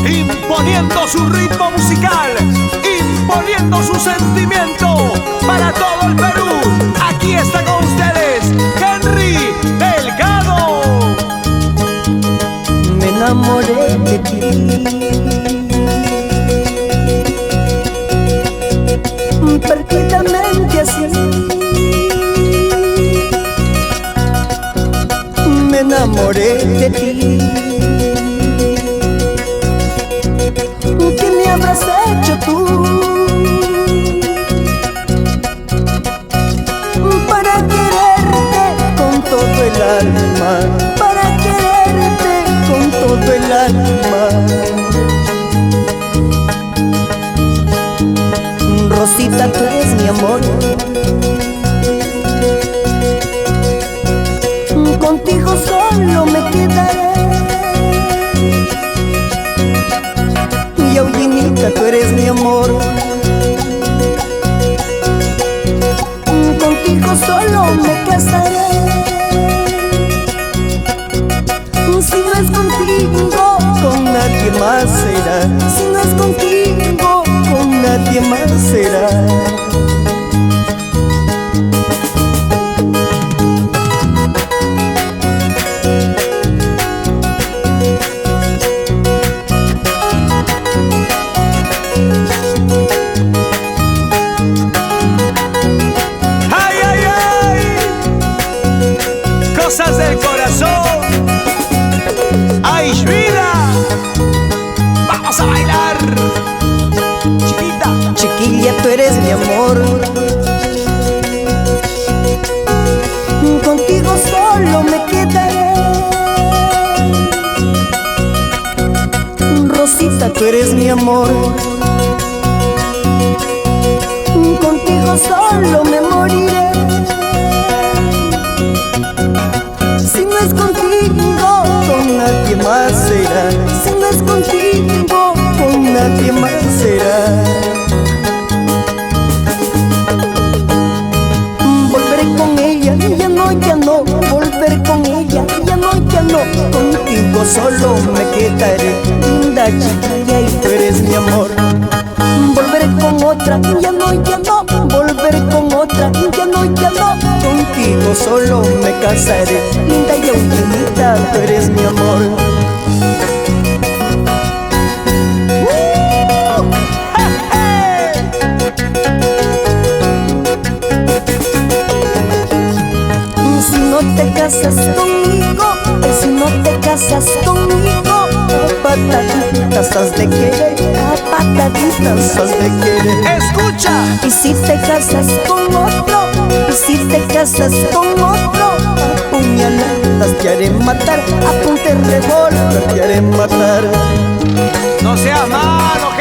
imponiendo su ritmo musical, imponiendo su sentimiento para todo el Perú. Aquí está con ustedes Henry Delgado. Me enamoré de ti, perfectamente así. Me enamoré de ti. ¿Qué me habrás hecho tú para quererte con todo el alma? Para quererte con todo el alma. Rosita, tú eres mi amor. Contigo solo me quedaré. Y Aullinita, tú eres mi amor. Contigo solo me casaré. Si no es contigo, con nadie más será. Si no es contigo, con nadie más será. ¡Ay, ay, ay! Cosas del corazón. ¡Ay, vida! ¡Vamos a bailar! Chiquita. Chiquilla, tú eres mi amor. Contigo solo me quedaré. Rosita, tú eres mi amor. Contigo solo me moriré. Si no es contigo, con nadie más será. Si no es contigo, con nadie más será. Volveré con ella, ya no, volveré con ella, ya no, contigo solo me quedaré. Linda chiquilla, y tú eres mi amor. Volveré con otra, ya no, volveré con otra, ya no, contigo solo me casaré. Linda y Aullinita, tú eres mi amor. Si no te casas conmigo, si no te casas conmigo, a pataditas has de querer, a pataditas has de querer. ¡Escucha! Y si te casas con otro, y si te casas con otro, a puñaladas te haré matar, a punta de revólver te haré matar. No sea malo,